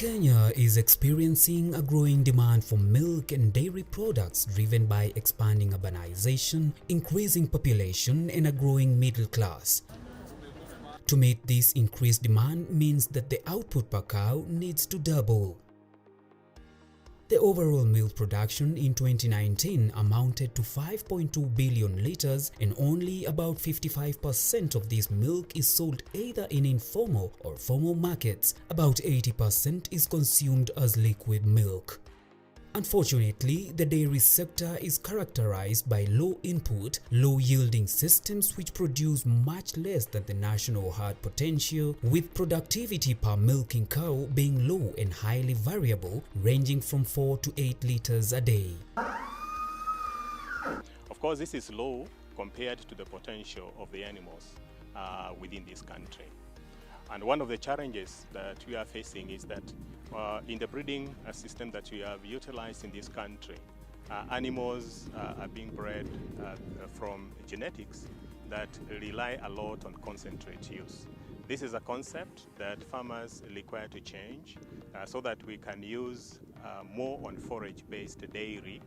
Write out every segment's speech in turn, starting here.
Kenya is experiencing a growing demand for milk and dairy products driven by expanding urbanization, increasing population, and a growing middle class. To meet this increased demand means that the output per cow needs to double. The overall milk production in 2019 amounted to 5.2 billion litres, and only about 55% of this milk is sold either in informal or formal markets. About 80% is consumed as liquid milk. Unfortunately, the dairy sector is characterized by low input, low yielding systems which produce much less than the national herd potential, with productivity per milking cow being low and highly variable, ranging from 4 to 8 litres a day. Of course, this is low compared to the potential of the animals within this country. And one of the challenges that we are facing is that in the breeding system that we have utilized in this country, animals are being bred from genetics that rely a lot on concentrate use. This is a concept that farmers require to change so that we can use more on forage-based dairy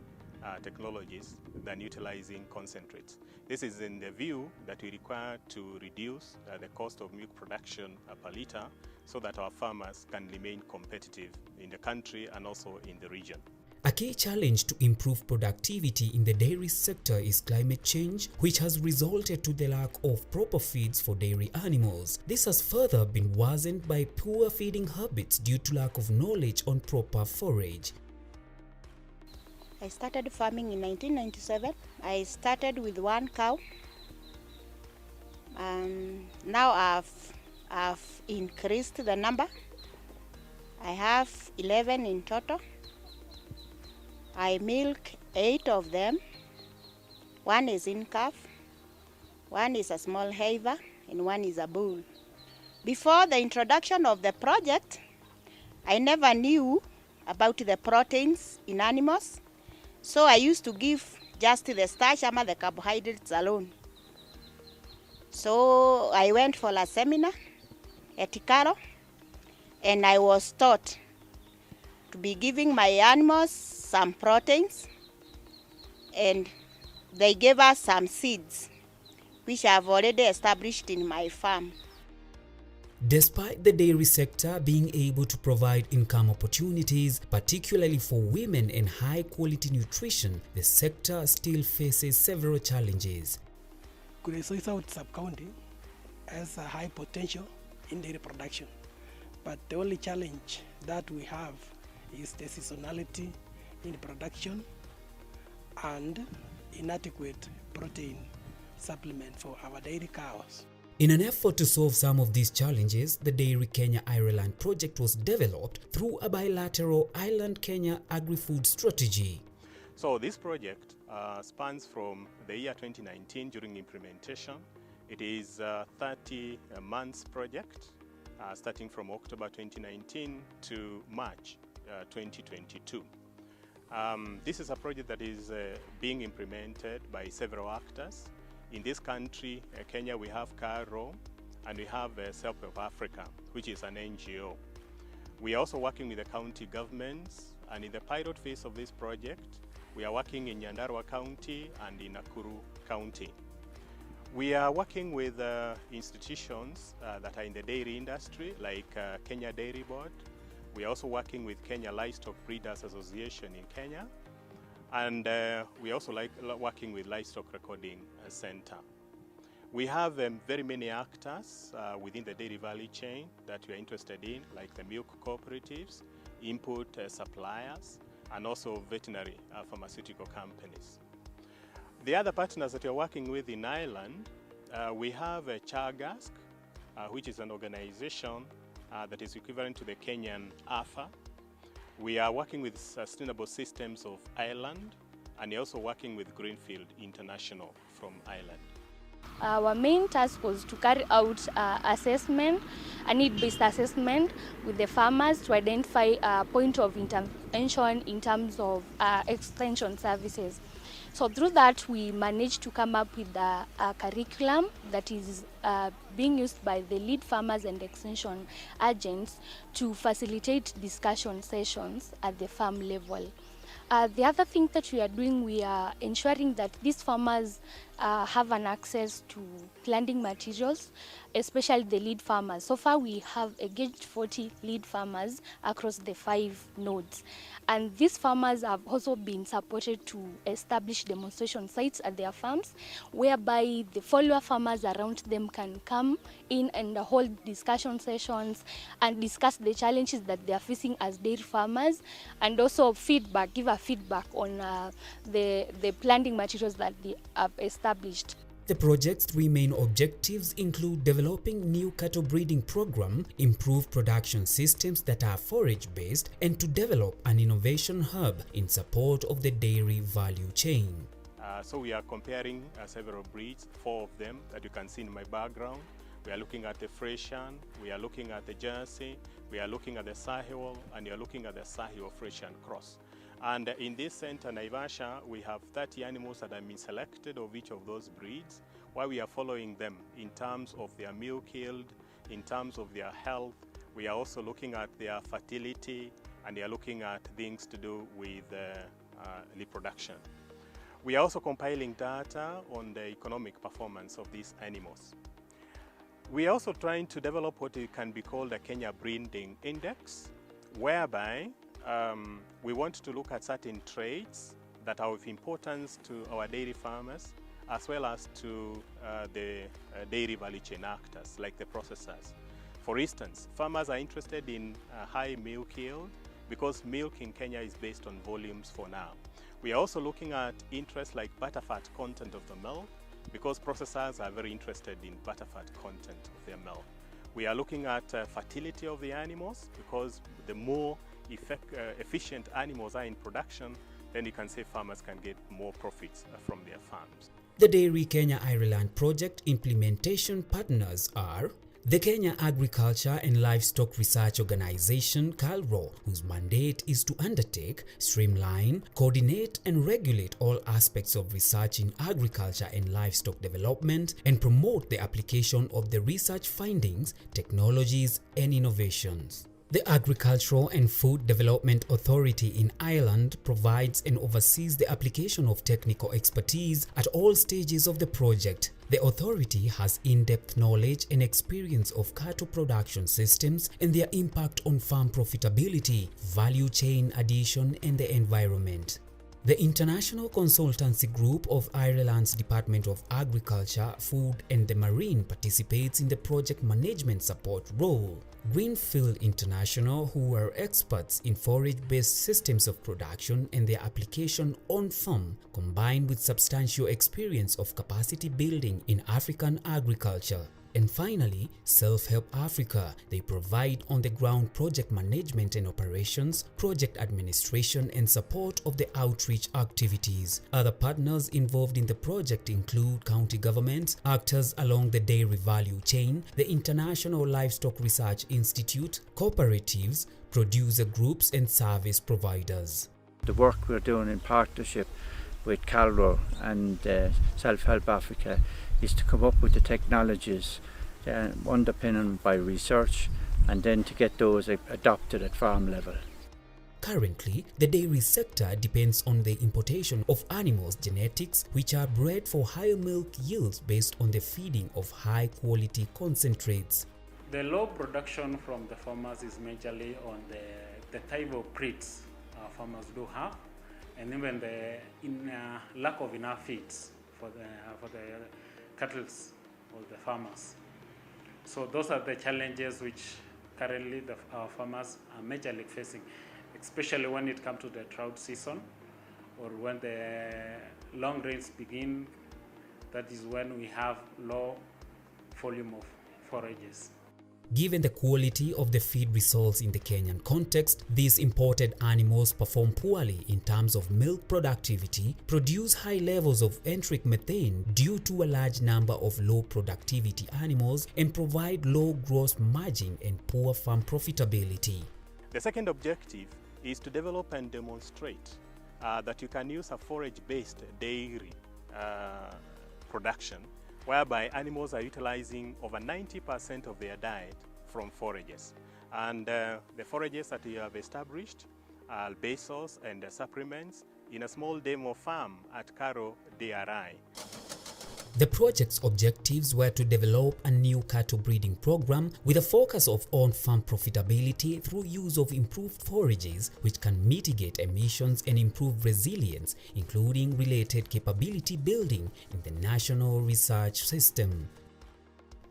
technologies than utilizing concentrates. This is in the view that we require to reduce the cost of milk production per litre so that our farmers can remain competitive in the country and also in the region. A key challenge to improve productivity in the dairy sector is climate change, which has resulted to the lack of proper feeds for dairy animals. This has further been worsened by poor feeding habits due to lack of knowledge on proper forage. I started farming in 1997. I started with 1 cow. Now I've increased the number. I have 11 in total. I milk 8 of them. 1 is in calf, 1 is a small heifer, and 1 is a bull. Before the introduction of the project, I never knew about the proteins in animals. So I used to give just the starch and the carbohydrates alone. So I went for a seminar at KALRO, and I was taught to be giving my animals some proteins, and they gave us some seeds, which I have already established in my farm. Despite the dairy sector being able to provide income opportunities, particularly for women, and high-quality nutrition, the sector still faces several challenges. Kuresoi South Sub-County has a high potential in dairy production, but the only challenge that we have is the seasonality in production and inadequate protein supplement for our dairy cows. In an effort to solve some of these challenges, the Dairy Kenya Ireland project was developed through a bilateral Ireland-Kenya agri-food strategy. So this project spans from the year 2019 during implementation. It is a 30 months project starting from October 2019 to March 2022. This is a project that is being implemented by several actors. In this country, Kenya, we have KALRO, and we have Self-Help Africa, which is an NGO. We are also working with the county governments, and in the pilot phase of this project, we are working in Nyandarua County and in Nakuru County. We are working with institutions that are in the dairy industry, like Kenya Dairy Board. We are also working with Kenya Livestock Breeders Association in Kenya. And we also working with Livestock Recording Center. We have very many actors within the dairy value chain that we are interested in, like the milk cooperatives, input suppliers, and also veterinary pharmaceutical companies. The other partners that we are working with in Ireland, we have Chargask, which is an organization that is equivalent to the Kenyan AFA. We are working with Sustainable Systems of Ireland, and we're also working with Greenfield International from Ireland. Our main task was to carry out assessment, a need-based assessment with the farmers to identify a point of intervention in terms of extension services. So through that, we managed to come up with a curriculum that is being used by the lead farmers and extension agents to facilitate discussion sessions at the farm level. The other thing that we are doing, we are ensuring that these farmers have an access to planting materials, especially the lead farmers. So far, we have engaged 40 lead farmers across the 5 nodes. And these farmers have also been supported to establish demonstration sites at their farms, whereby the follower farmers around them can come in and hold discussion sessions and discuss the challenges that they are facing as dairy farmers, and also give a feedback on the planting materials that they have established. The project's 3 main objectives include developing new cattle breeding program, improve production systems that are forage-based, and to develop an innovation hub in support of the dairy value chain. So we are comparing several breeds, 4 of them that you can see in my background. We are looking at the Frisian, we are looking at the Jersey, we are looking at the Sahiwal, and we are looking at the Sahiwal-Frisian cross. And in this center, Naivasha, we have 30 animals that have been selected of each of those breeds, while we are following them in terms of their milk yield, in terms of their health. We are also looking at their fertility, and we are looking at things to do with reproduction. We are also compiling data on the economic performance of these animals. We are also trying to develop what can be called a Kenya Breeding Index, whereby we want to look at certain traits that are of importance to our dairy farmers, as well as to the dairy value chain actors, like the processors. For instance, farmers are interested in high milk yield because milk in Kenya is based on volumes for now. We are also looking at interests like butterfat content of the milk, because processors are very interested in butterfat content of their milk. We are looking at fertility of the animals, because the more efficient animals are in production, then you can say farmers can get more profits from their farms. The Dairy Kenya Ireland project implementation partners are the Kenya Agriculture and Livestock Research Organization, KALRO, whose mandate is to undertake, streamline, coordinate and regulate all aspects of research in agriculture and livestock development, and promote the application of the research findings, technologies and innovations. The Agricultural and Food Development Authority in Ireland provides and oversees the application of technical expertise at all stages of the project. The authority has in-depth knowledge and experience of cattle production systems and their impact on farm profitability, value chain addition, and the environment. The International Consultancy Group of Ireland's Department of Agriculture, Food and the Marine participates in the project management support role. Greenfield International, who are experts in forage-based systems of production and their application on-farm, combined with substantial experience of capacity building in African agriculture. And finally, Self-Help Africa. They provide on-the-ground project management and operations, project administration and support of the outreach activities. Other partners involved in the project include county governments, actors along the dairy value chain, the International Livestock Research Institute, cooperatives, producer groups and service providers. The work we're doing in partnership with KALRO and Self-Help Africa is to come up with the technologies underpinned by research, and then to get those adopted at farm level. Currently, the dairy sector depends on the importation of animals' genetics, which are bred for higher milk yields based on the feeding of high-quality concentrates. The low production from the farmers is majorly on the type of breeds farmers do have, and even the lack of enough feeds for the cattle or the farmers. So those are the challenges which currently our farmers are majorly facing, especially when it comes to the drought season or when the long rains begin. That is when we have low volume of forages. Given the quality of the feed results in the Kenyan context, these imported animals perform poorly in terms of milk productivity, produce high levels of enteric methane due to a large number of low productivity animals, and provide low gross margin and poor farm profitability. The second objective is to develop and demonstrate that you can use a forage-based dairy production, whereby animals are utilizing over 90% of their diet from forages. And the forages that we have established are basals and supplements in a small demo farm at KALRO DRI. The project's objectives were to develop a new cattle breeding program with a focus of on-farm profitability through use of improved forages which can mitigate emissions and improve resilience, including related capability building in the national research system.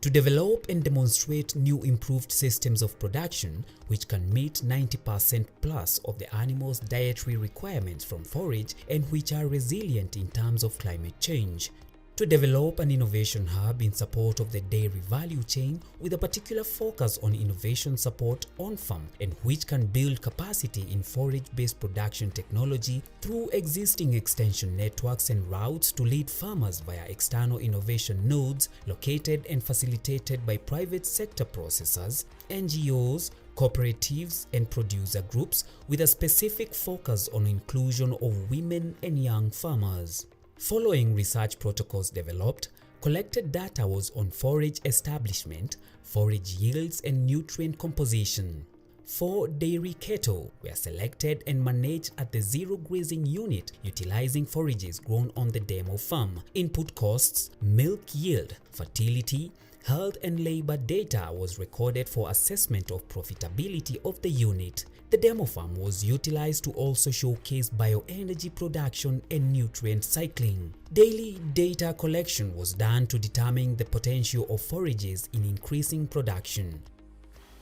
To develop and demonstrate new improved systems of production which can meet 90% plus of the animal's dietary requirements from forage and which are resilient in terms of climate change. To develop an innovation hub in support of the dairy value chain with a particular focus on innovation support on-farm and which can build capacity in forage-based production technology through existing extension networks and routes to lead farmers via external innovation nodes located and facilitated by private sector processors, NGOs, cooperatives and producer groups with a specific focus on inclusion of women and young farmers. Following research protocols developed, collected data was on forage establishment, forage yields and nutrient composition. 4 dairy cattle were selected and managed at the zero grazing unit utilizing forages grown on the demo farm. Input costs, milk yield, fertility, health and labor data was recorded for assessment of profitability of the unit. The demo farm was utilized to also showcase bioenergy production and nutrient cycling. Daily data collection was done to determine the potential of forages in increasing production.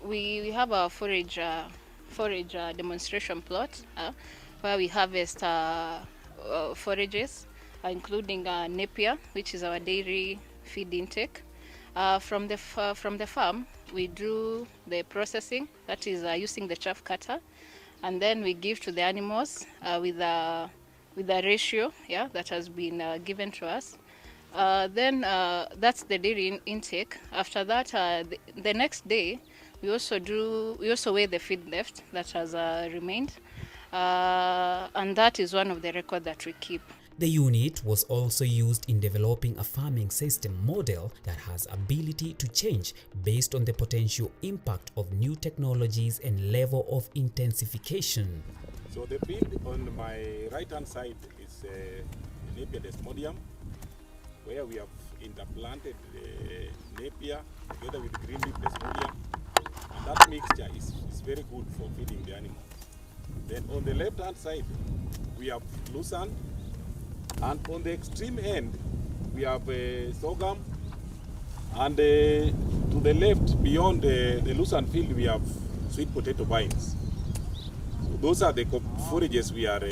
We have a forage demonstration plot where we harvest forages, including Napier, which is our dairy feed intake. From the farm, we do the processing, that is using the chaff cutter, and then we give to the animals with a ratio, that has been given to us. Then that's the dairy intake. After that, the next day, we also weigh the feed left that has remained, and that is one of the records that we keep. The unit was also used in developing a farming system model that has ability to change based on the potential impact of new technologies and level of intensification. So the field on my right hand side is Napier desmodium, where we have interplanted the Napier together with green leaf desmodium, and that mixture is very good for feeding the animals. Then on the left hand side we have lucerne, and on the extreme end we have sorghum, and to the left beyond the lucerne field we have sweet potato vines. So those are the forages we are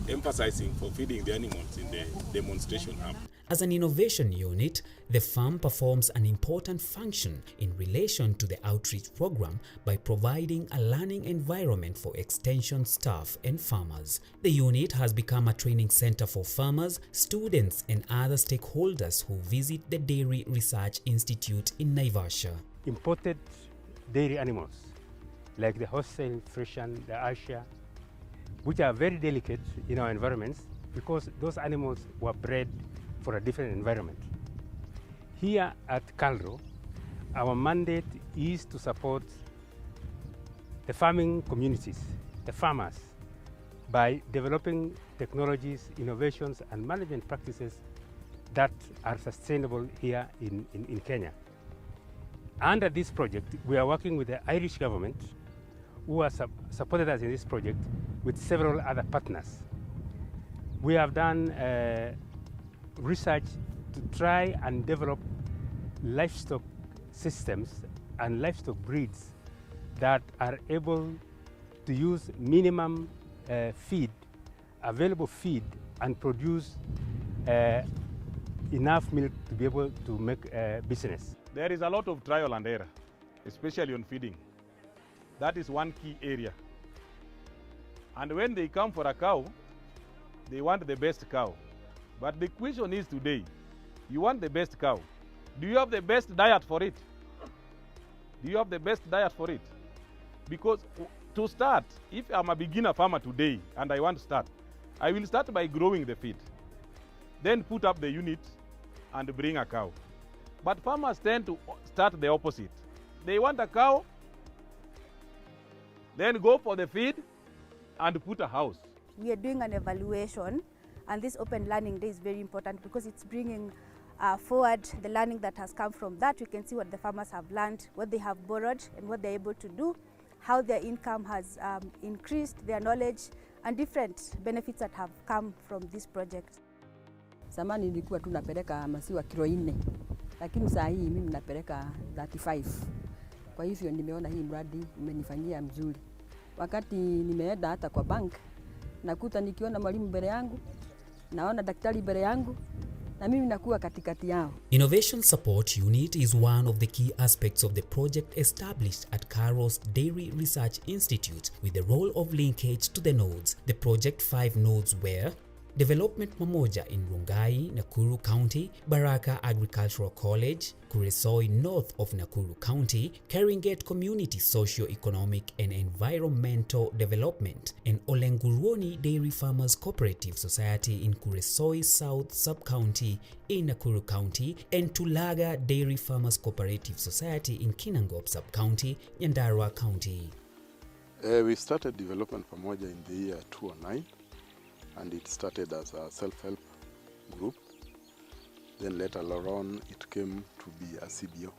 emphasizing for feeding the animals in the demonstration hub. As an innovation unit, the farm performs an important function in relation to the outreach program by providing a learning environment for extension staff and farmers. The unit has become a training center for farmers, students and other stakeholders who visit the Dairy Research Institute in Naivasha. Imported dairy animals like the Holstein, Friesian, the Ayrshire, which are very delicate in our environments because those animals were bred for a different environment. Here at KALRO, our mandate is to support the farming communities, the farmers, by developing technologies, innovations, and management practices that are sustainable here in Kenya. Under this project, we are working with the Irish government, who has supported us in this project with several other partners. We have done research to try and develop livestock systems and livestock breeds that are able to use minimum available feed, and produce enough milk to be able to make business. There is a lot of trial and error, especially on feeding. That is one key area. And when they come for a cow, they want the best cow. But the question is today, you want the best cow. Do you have the best diet for it? Do you have the best diet for it? Because to start, if I'm a beginner farmer today and I want to start, I will start by growing the feed, then put up the unit and bring a cow. But farmers tend to start the opposite. They want a cow, then go for the feed and put a house. We are doing an evaluation, and this open learning day is very important because it's bringing forward the learning that has come from that. You can see what the farmers have learned, what they have borrowed and what they're able to do, how their income has increased, their knowledge and different benefits that have come from this project. Zamani nilikuwa tunapeleka maziwa kilo 4, lakini saa hii mimi napeleka 35. Kwa hivyo nimeona hii mradi umenifanyia mzuri. Wakati nimeenda hata kwa bank, nakuta nikiona mwalimu mbele yangu, naona daktari mbele yangu, na mimi nakuwa katikati yao. Innovation Support Unit is one of the key aspects of the project established at KALRO's Dairy Research Institute with the role of linkage to the nodes. The project 5 nodes were Development Mamoja in Rongai, Nakuru County, Baraka Agricultural College, Kuresoi north of Nakuru County, Keringet Community Socio-Economic and Environmental Development, and Olenguruoni Dairy Farmers Cooperative Society in Kuresoi South Sub-County in Nakuru County, and Tulaga Dairy Farmers Cooperative Society in Kinangop Sub-County, Nyandarua County. We started Development Pamoja in the year 2009. And it started as a self-help group. Then later on, it came to be a CBO.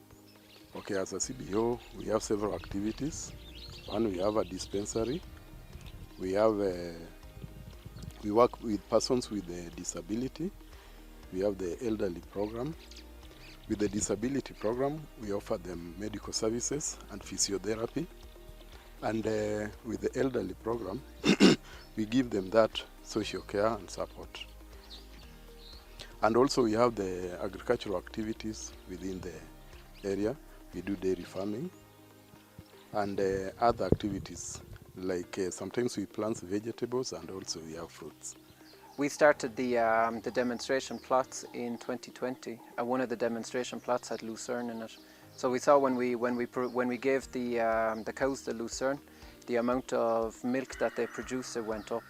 Okay, as a CBO, we have several activities. One, we have a dispensary. We work with persons with a disability. We have the elderly program. With the disability program, we offer them medical services and physiotherapy. And with the elderly program, we give them that social care and support. And also we have the agricultural activities within the area. We do dairy farming and other activities like sometimes we plant vegetables and also we have fruits. We started the demonstration plots in 2020. One of the demonstration plots had lucerne in it. So we saw when we gave the cows the lucerne, the amount of milk that they produced went up.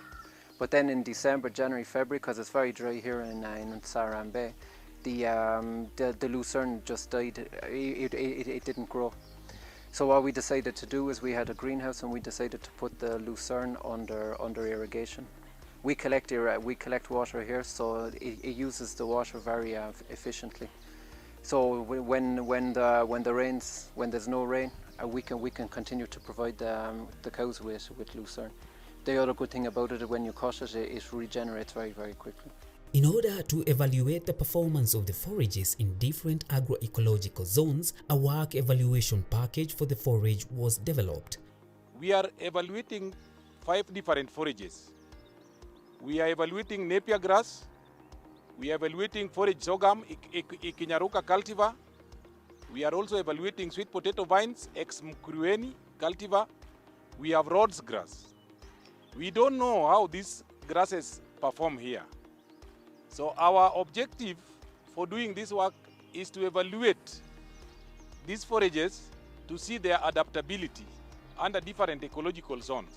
But then in December, January, February, because it's very dry here in Saran Bay, the lucerne just died. It didn't grow. So what we decided to do is we had a greenhouse and we decided to put the lucerne under irrigation. We collect water here, so it uses the water very efficiently. So when there's no rain, we can continue to provide the cows with lucerne. The other good thing about it, when you cut it, it regenerates very, very quickly. In order to evaluate the performance of the forages in different agroecological zones, a work evaluation package for the forage was developed. We are evaluating 5 different forages. We are evaluating napier grass. We are evaluating forage sorghum, Ikinyaruka cultivar. We are also evaluating sweet potato vines, ex Mkurueni cultivar. We have Rhodes grass. We don't know how these grasses perform here. So our objective for doing this work is to evaluate these forages to see their adaptability under different ecological zones.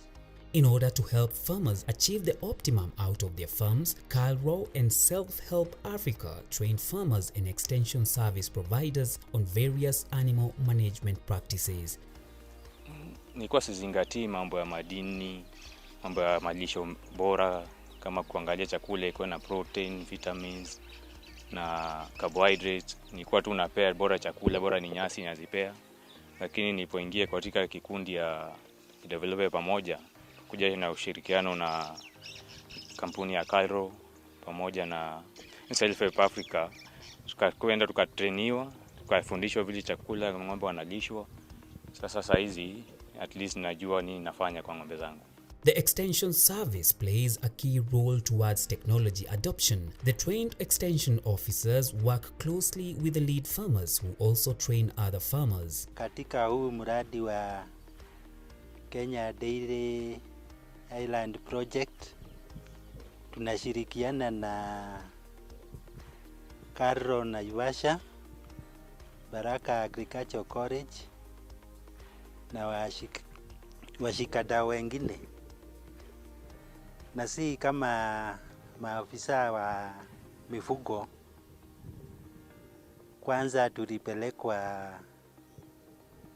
In order to help farmers achieve the optimum out of their farms, KALRO and Self-Help Africa train farmers and extension service providers on various animal management practices. Nilikuwa sizingatii mambo ya madini, mambo ya malisho bora, kama kuangalia chakula iko na protein, vitamins na carbohydrates. Nilikuwa tu napea bora chakula, bora ni nyasi nazipea. Lakini nilipoingia katika kikundi ya develop pamoja, kuja na ushirikiano na kampuni ya KALRO pamoja na Self-Help Africa, tukakwenda tukatrainiwa, tukafundishwa vile chakula ng'ombe wanalishwa. Sasa hizi at least najua nini nafanya kwa ng'ombe zangu. The extension service plays a key role towards technology adoption. The trained extension officers work closely with the lead farmers who also train other farmers. Katika huu mradi wa Kenya Dairy Island Project tunashirikiana na KALRO na Naivasha, Baraka Agricultural College na washikadau wengine. na si kama maafisa wa mifugo. Kwanza tulipelekwa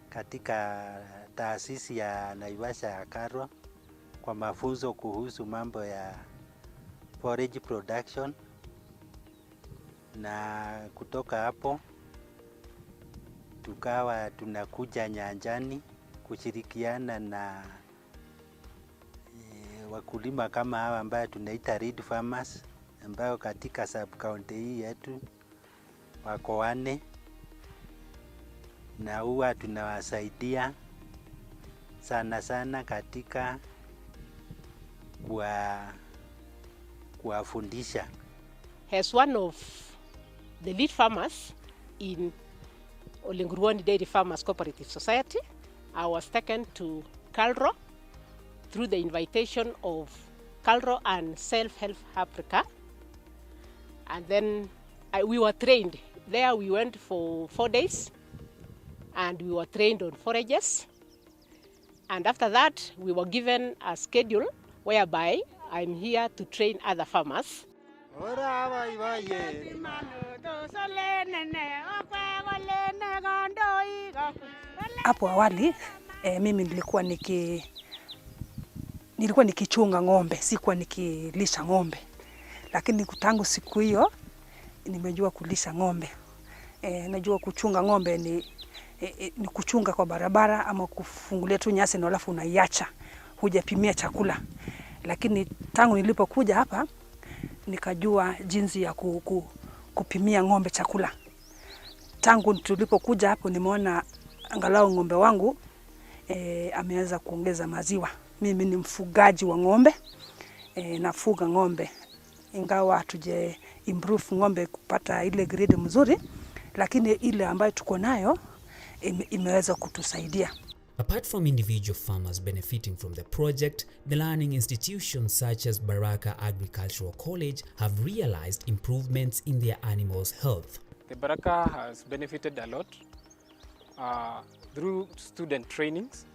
katika taasisi ya Naivasha ya KALRO kwa mafunzo kuhusu mambo ya forage production, na kutoka hapo tukawa tunakuja nyanjani kushirikiana na wakulima kama hawa ambayo tunaita reed farmers, ambayo katika sub county hii yetu wako 4, na huwa tunawasaidia sana sana katika kuwafundisha. As one of the lead farmers in Olenguruoni Dairy Farmers Cooperative Society, I was taken to KALRO through the invitation of KALRO and Self-Help Africa. And then we were trained. There we went for 4 days and we were trained on forages. And after that, we were given a schedule whereby I'm here to train other farmers. Hapo awali mimi nilikuwa nikichunga ng'ombe, sikuwa nikilisha ng'ombe. Lakini tangu siku hiyo nimejua kulisha ng'ombe. Najua kuchunga ng'ombe ni kuchunga kwa barabara ama kufungulia tu nyasi na alafu unaiacha, hujapimia chakula. Lakini tangu nilipokuja hapa nikajua jinsi ya kupimia ng'ombe chakula. Tangu tulipokuja hapo nimeona angalau ng'ombe wangu ameweza kuongeza maziwa. Mimi ni mfugaji wa ng'ombe, nafuga ng'ombe. Ingawa tuje improve ng'ombe kupata ile grade mzuri, lakini ile ambayo tuko nayo imeweza kutusaidia. Apart from individual farmers benefiting from the project, the learning institutions such as Baraka Agricultural College have realized improvements in their animals' health. The Baraka has benefited a lot through student trainings.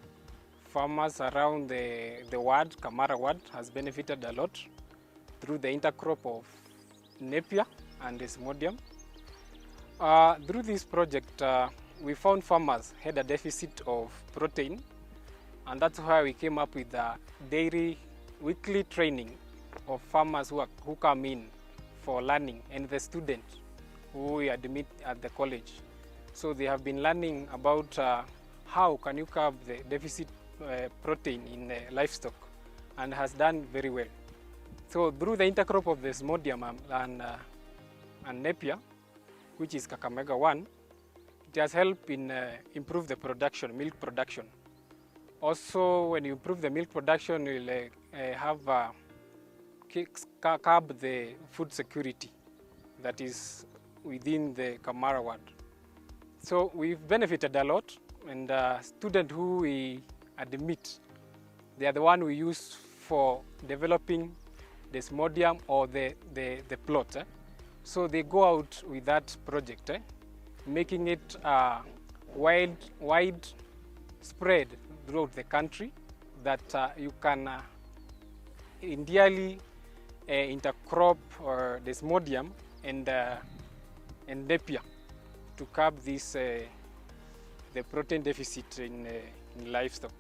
Farmers around the ward, Kamara ward, has benefited a lot through the intercrop of Napier and Desmodium. Through this project, we found farmers had a deficit of protein, and that's why we came up with the dairy weekly training of farmers who come in for learning, and the students who we admit at the college. So they have been learning about how can you curb the deficit protein in livestock, and has done very well. So through the intercrop of the Desmodium and Napier, which is Kakamega 1, it has helped in improve the production, milk production. Also, when you improve the milk production, you will have curb the food security that is within the Kamara ward. So we've benefited a lot, and students who we admit, they are the one we use for developing Desmodium or the plot. So they go out with that project, making it wide spread throughout the country, that you can entirely intercrop or Desmodium and Napier to curb this the protein deficit in livestock.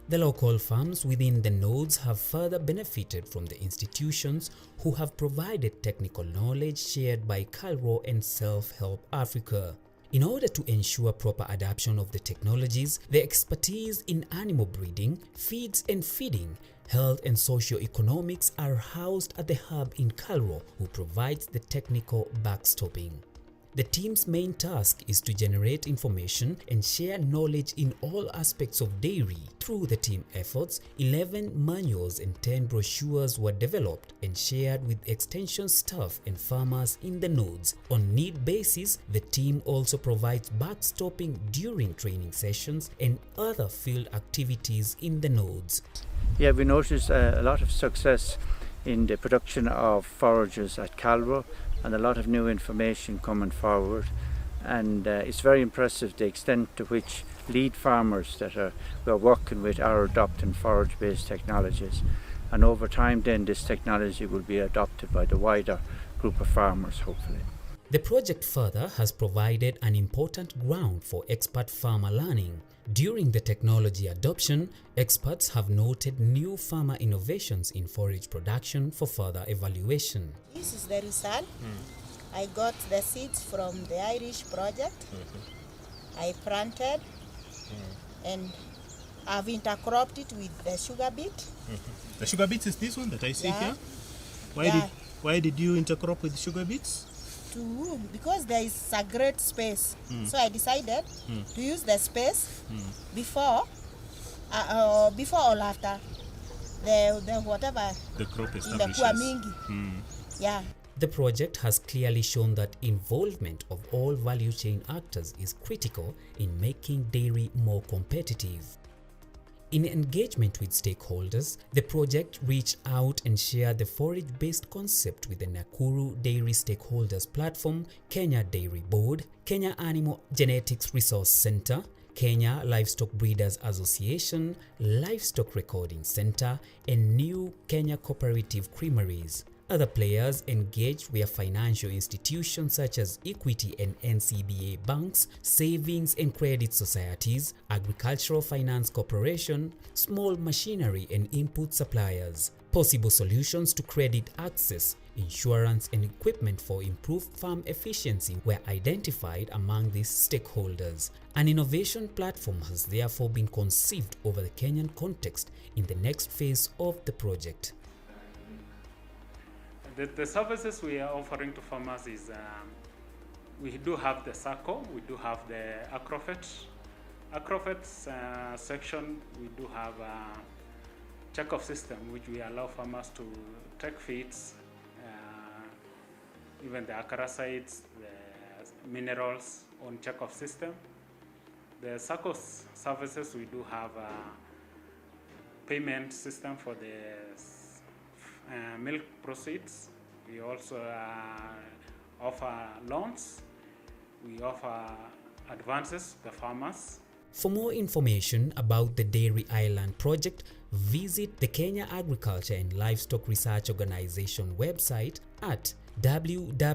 The local farms within the nodes have further benefited from the institutions who have provided technical knowledge shared by KALRO and Self-Help Africa. In order to ensure proper adoption of the technologies, the expertise in animal breeding, feeds and feeding, health and socio-economics are housed at the hub in KALRO, who provides the technical backstopping. The team's main task is to generate information and share knowledge in all aspects of dairy. Through the team efforts, 11 manuals and 10 brochures were developed and shared with extension staff and farmers in the nodes. On need basis, the team also provides backstopping during training sessions and other field activities in the nodes. Yeah, we noticed a lot of success in the production of forages at KALRO, and a lot of new information coming forward, and it's very impressive the extent to which lead farmers that we're working with are adopting forage-based technologies, and over time then this technology will be adopted by the wider group of farmers, hopefully. The project further has provided an important ground for expert farmer learning. During the technology adoption, experts have noted new farmer innovations in forage production for further evaluation. This is the result. I got the seeds from the Irish project. I planted and I've intercropped it with the sugar beet. The sugar beets is this one that I see Yeah. here? Why did you intercrop with sugar beets? Because there is a great space. So I decided to use the space before or after the whatever the crop imekuwa establishes. mingi. Yeah. The project has clearly shown that involvement of all value chain actors is critical in making dairy more competitive. In engagement with stakeholders, the project reached out and shared the forage-based concept with the Nakuru Dairy Stakeholders Platform, Kenya Dairy Board, Kenya Animal Genetics Resource Center, Kenya Livestock Breeders Association, Livestock Recording Center, and New Kenya Cooperative Creameries. Other players engaged were financial institutions such as Equity and NCBA banks, savings and credit societies, Agricultural Finance Corporation, small machinery and input suppliers. Possible solutions to credit access, insurance and equipment for improved farm efficiency were identified among these stakeholders. An innovation platform has therefore been conceived over the Kenyan context in the next phase of the project. The services we are offering to farmers is we do have the SACCO, we do have the Acrofet section, we do have a check-off system which we allow farmers to take feeds, even the acaricides, the minerals on check-off system. The SACCO services, we do have a payment system for the milk proceeds. We also offer loans. We offer advances to the farmers. For more information about the Dairy Island project, visit the Kenya Agriculture and Livestock Research Organization website at www.kalro.org.